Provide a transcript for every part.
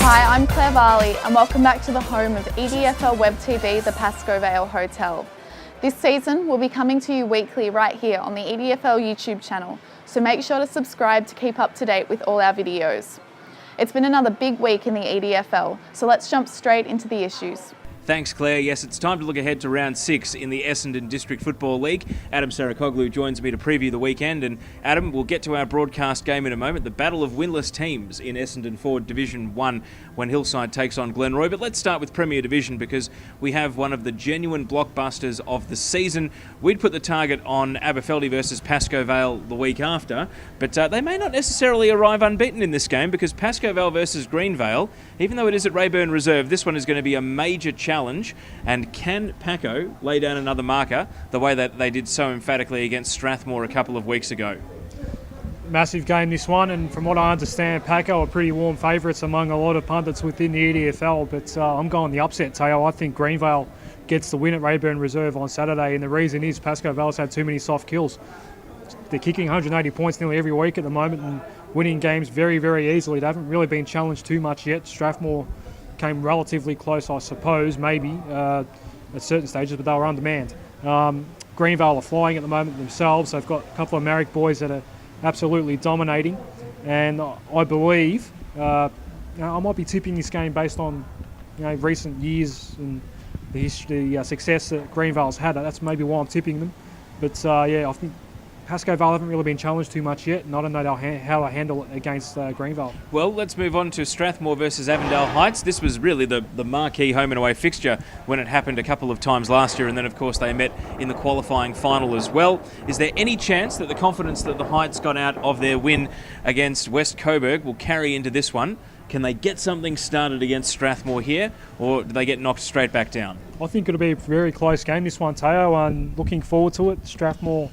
Hi, I'm Claire Varley and welcome back to the home of EDFL Web TV, the Pascoe Vale Hotel. This season we'll be coming to you weekly right here on the EDFL YouTube channel, so make sure to subscribe to keep up to date with all our videos. It's been another big week in the EDFL, so let's jump straight into the issues. Thanks, Claire. Yes, it's time to look ahead to round 6 in the Essendon District Football League. Adem Saricaoglu joins me to preview the weekend, and Adem, we'll get to our broadcast game in a moment, the battle of winless teams in Essendon Forward Division 1 when Hillside takes on Glenroy. But let's start with Premier Division because we have one of the genuine blockbusters of the season. We'd put the target on Aberfeldy versus Pascoe Vale the week after, but they may not necessarily arrive unbeaten in this game because Pascoe Vale versus Greenvale, even though it is at Rayburn Reserve, this one is going to be a major challenge. And can Paco lay down another marker the way that they did so emphatically against Strathmore a couple of weeks ago? Massive game this one, and from what I understand, Paco are pretty warm favourites among a lot of pundits within the EDFL, but I'm going the upset tail. I think Greenvale gets the win at Rayburn Reserve on Saturday, and the reason is Pascoe Vale's had too many soft kills. They're kicking 180 points nearly every week at the moment and winning games very, very easily. They haven't really been challenged too much yet. Strathmore came relatively close, I suppose, maybe, at certain stages, but they were undermanned. Greenvale are flying at the moment themselves. They've got a couple of Marrick boys that are absolutely dominating, and I believe I might be tipping this game based on recent years and the success that Greenvale's had. That's maybe why I'm tipping them. But I think Pascoe Vale haven't really been challenged too much yet, and I don't know how to handle it against Greenvale. Well, let's move on to Strathmore versus Avondale Heights. This was really the marquee home and away fixture when it happened a couple of times last year, and then of course they met in the qualifying final as well. Is there any chance that the confidence that the Heights got out of their win against West Coburg will carry into this one? Can they get something started against Strathmore here, or do they get knocked straight back down? I think it'll be a very close game, this one, Teo, and looking forward to it. Strathmore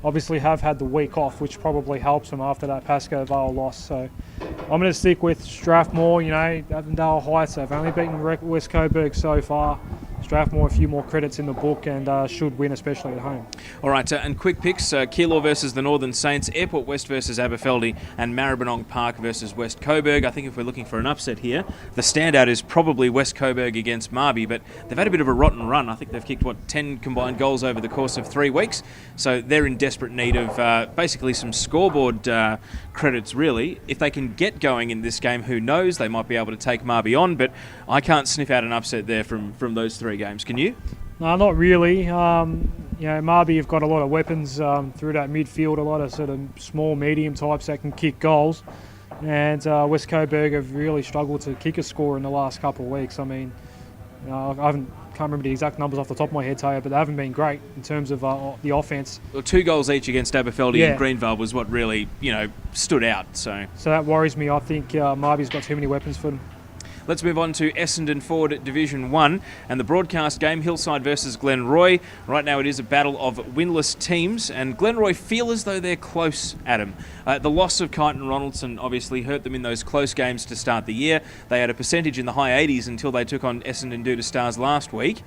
obviously have had the week off, which probably helps them after that Pascoe Vale loss. So I'm going to stick with Strathmore. Avondale Heights have only beaten West Coburg so far. Strathmore a few more credits in the book and should win, especially at home. All right, and quick picks, Keilor versus the Northern Saints, Airport West versus Aberfeldy, and Maribyrnong Park versus West Coburg. I think if we're looking for an upset here, the standout is probably West Coburg against Marby, but they've had a bit of a rotten run. I think they've kicked, 10 combined goals over the course of 3 weeks, so they're in desperate need of basically some scoreboard credits, really. If they can get going in this game, who knows, they might be able to take Marby on, but I can't sniff out an upset there from those 3 games. Can you? No, not really. Marby have got a lot of weapons through that midfield, a lot of sort of small, medium types that can kick goals. And West Coburg have really struggled to kick a score in the last couple of weeks. I mean, I can't remember the exact numbers off the top of my head, Tayo, but they haven't been great in terms of the offence. Well, 2 goals each against Aberfeldy and Greenvale was what really, stood out. So that worries me. I think Marby's got too many weapons for them. Let's move on to Essendon Forward Division 1 and the broadcast game, Hillside versus Glenroy. Right now it is a battle of winless teams, and Glenroy feel as though they're close, Adam. The loss of Kyneton Ronaldson obviously hurt them in those close games to start the year. They had a percentage in the high 80s until they took on Essendon Due to Stars last week.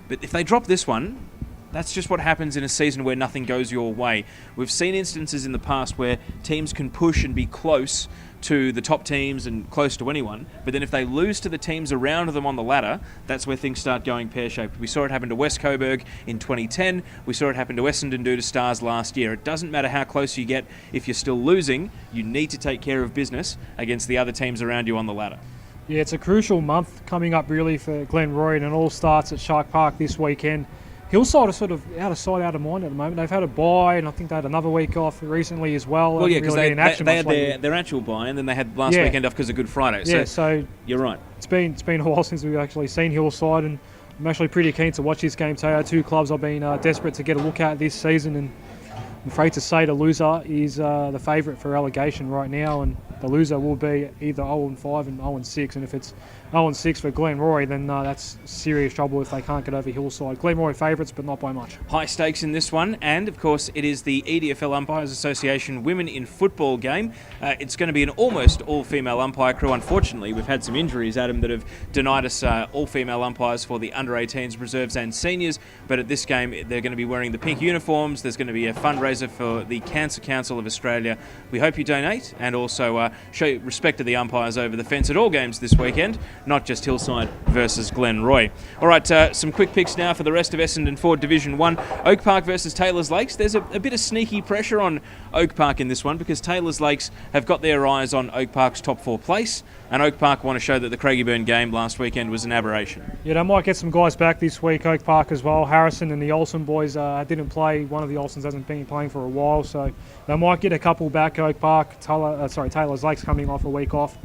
But if they drop this one, that's just what happens in a season where nothing goes your way. We've seen instances in the past where teams can push and be close to the top teams and close to anyone, but then if they lose to the teams around them on the ladder, that's where things start going pear-shaped. We saw it happen to West Coburg in 2010. We saw it happen to Essendon Due to Stars last year. It doesn't matter how close you get. If you're still losing, you need to take care of business against the other teams around you on the ladder. Yeah, it's a crucial month coming up really for Glenroy, and it all starts at Shark Park this weekend. Hillside are sort of out of sight, out of mind at the moment. They've had a bye, and I think they had another week off recently as well. Well, yeah, because they had their actual bye, and then they had last weekend off because of Good Friday. So you're right. It's been a while since we've actually seen Hillside, and I'm actually pretty keen to watch this game today. 2 clubs I've been desperate to get a look at this season, and I'm afraid to say the loser is the favourite for relegation right now, and the loser will be either 0-5 and 0-6, and if it's 0-6 for Glenroy, then that's serious trouble if they can't get over Hillside. Glenroy favourites, but not by much. High stakes in this one, and of course it is the EDFL Umpires Association Women in Football game. It's going to be an almost all-female umpire crew. Unfortunately, we've had some injuries, Adam, that have denied us all-female umpires for the under-18s, reserves and seniors, but at this game they're going to be wearing the pink uniforms. There's going to be a fundraiser for the Cancer Council of Australia. We hope you donate and also show respect to the umpires over the fence at all games this weekend, not just Hillside versus Glenroy. All right, some quick picks now for the rest of Essendon Ford Division 1. Oak Park versus Taylors Lakes. There's a bit of sneaky pressure on Oak Park in this one because Taylors Lakes have got their eyes on Oak Park's top 4 place, and Oak Park want to show that the Craigieburn game last weekend was an aberration. Yeah, they might get some guys back this week, Oak Park as well. Harrison and the Olsen boys didn't play. One of the Olsens hasn't been playing for a while, so they might get a couple back. Oak Park, Taylors Lakes coming off a week off.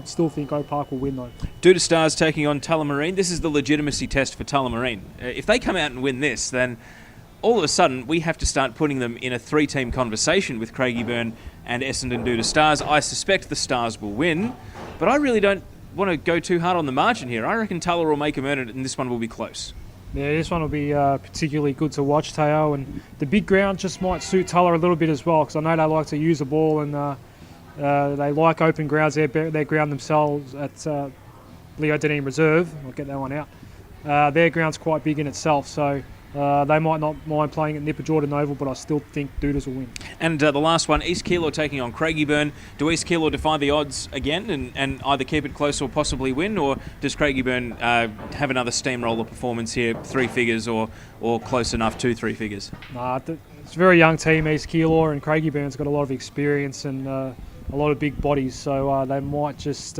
Still think Oak Park will win though. Doodle Stars taking on Tullamarine. This is the legitimacy test for Tullamarine. If they come out and win this, then all of a sudden we have to start putting them in a 3-team conversation with Craigieburn and Essendon Doodle Stars. I suspect the Stars will win, but I really don't want to go too hard on the margin here. I reckon Tulla will make them earn it, and this one will be close. Yeah, this one will be particularly good to watch, Teo, and the big ground just might suit Tulla a little bit as well, because I know they like to use the ball and they like open grounds. They ground themselves at Leo Deneen Reserve. I'll get that one out. Their ground's quite big in itself, so they might not mind playing at Nipper Jordan Oval, but I still think Doodles will win. And the last one, East Keilor taking on Craigieburn. Do East Keilor defy the odds again and either keep it close or possibly win, or does Craigieburn have another steamroller performance here, 3 figures or close enough to 3 figures? Nah, it's a very young team, East Keilor, and Craigieburn's got a lot of experience and a lot of big bodies, so they might just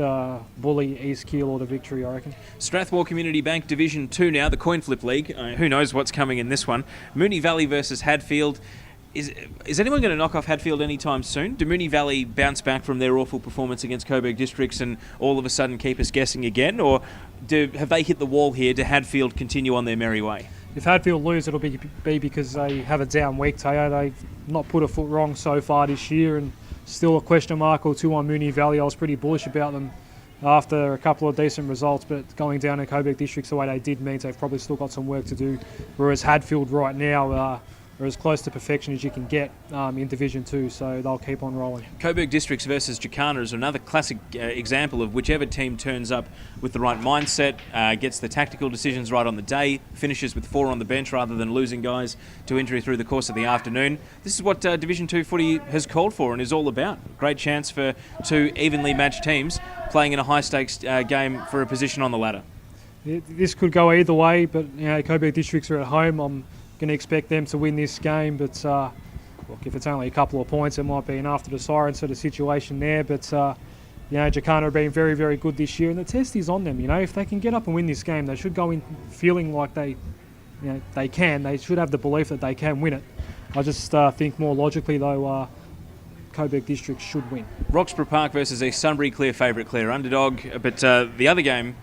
bully East Keilor to victory, I reckon. Strathmore Community Bank Division 2 now, the coin flip league. Who knows what's coming in this one? Moonee Valley versus Hadfield. Is anyone going to knock off Hadfield anytime soon? Do Moonee Valley bounce back from their awful performance against Coburg Districts and all of a sudden keep us guessing again? Or have they hit the wall here? Do Hadfield continue on their merry way? If Hadfield lose, it'll be because they have a down week, Teo. They've not put a foot wrong so far this year, and still a question mark or two on Moonee Valley. I was pretty bullish about them after a couple of decent results, but going down in Coburg Districts the way they did means they've probably still got some work to do, whereas Hadfield right now are as close to perfection as you can get in Division 2, so they'll keep on rolling. Coburg Districts versus Jacana is another classic example of whichever team turns up with the right mindset, gets the tactical decisions right on the day, finishes with 4 on the bench rather than losing guys to injury through the course of the afternoon. This is what Division 2 footy has called for and is all about. Great chance for 2 evenly matched teams playing in a high-stakes game for a position on the ladder. This could go either way, but Coburg Districts are at home. I'm going to expect them to win this game, but look, if it's only a couple of points, it might be an after the siren sort of situation there. But Jacana have been very, very good this year, and the test is on them. If they can get up and win this game, they should go in feeling like they can. They should have the belief that they can win it. I just think more logically though, Coburg District should win. Roxburgh Park versus East Sunbury, clear favourite, clear underdog. But the other game.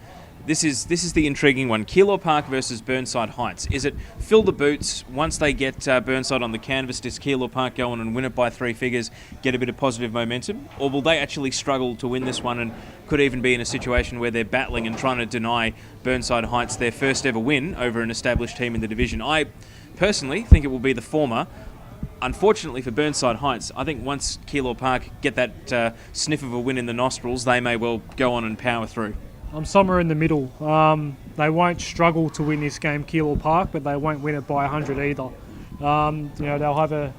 This is the intriguing one. Keilor Park versus Burnside Heights. Is it fill the boots once they get Burnside on the canvas? Does Keilor Park go on and win it by 3 figures, get a bit of positive momentum? Or will they actually struggle to win this one and could even be in a situation where they're battling and trying to deny Burnside Heights their first ever win over an established team in the division? I personally think it will be the former. Unfortunately for Burnside Heights, I think once Keilor Park get that sniff of a win in the nostrils, they may well go on and power through. I'm somewhere in the middle. They won't struggle to win this game, Keilor Park, but they won't win it by 100 either. They'll have a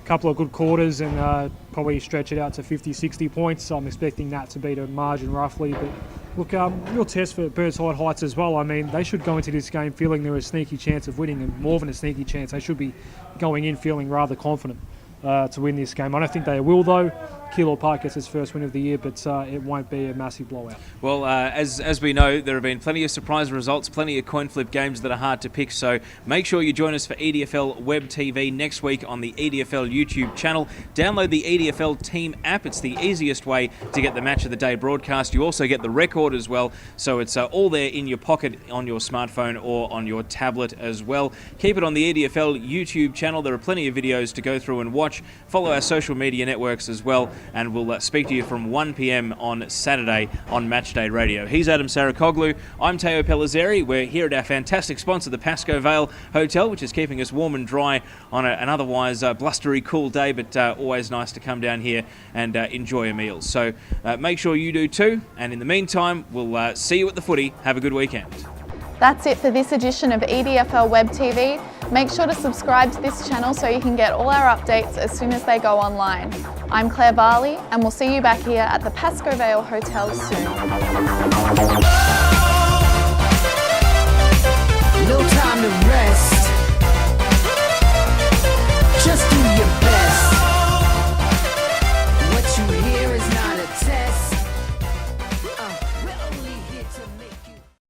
couple of good quarters and probably stretch it out to 50, 60 points. So I'm expecting that to be the margin roughly. But look, real test for Burnside Heights as well. I mean, they should go into this game feeling they're a sneaky chance of winning, and more than a sneaky chance. They should be going in feeling rather confident to win this game. I don't think they will though. Keilor Park gets its first win of the year, but it won't be a massive blowout. Well, as we know, there have been plenty of surprise results, plenty of coin flip games that are hard to pick, so make sure you join us for EDFL Web TV next week on the EDFL YouTube channel. Download the EDFL Team app. It's the easiest way to get the Match of the Day broadcast. You also get the record as well, so it's all there in your pocket on your smartphone or on your tablet as well. Keep it on the EDFL YouTube channel. There are plenty of videos to go through and watch. Follow our social media networks as well. and we'll speak to you from 1 p.m. on Saturday on Matchday Radio. He's Adem Saricaoglu. I'm Pellizzeri. We're here at our fantastic sponsor, the Pascoe Vale Hotel, which is keeping us warm and dry on an otherwise blustery, cool day, but always nice to come down here and enjoy a meal. So make sure you do too, and in the meantime, we'll see you at the footy. Have a good weekend. That's it for this edition of EDFL Web TV. Make sure to subscribe to this channel so you can get all our updates as soon as they go online. I'm Varley, and we'll see you back here at the Pascoe Vale Hotel soon. No time to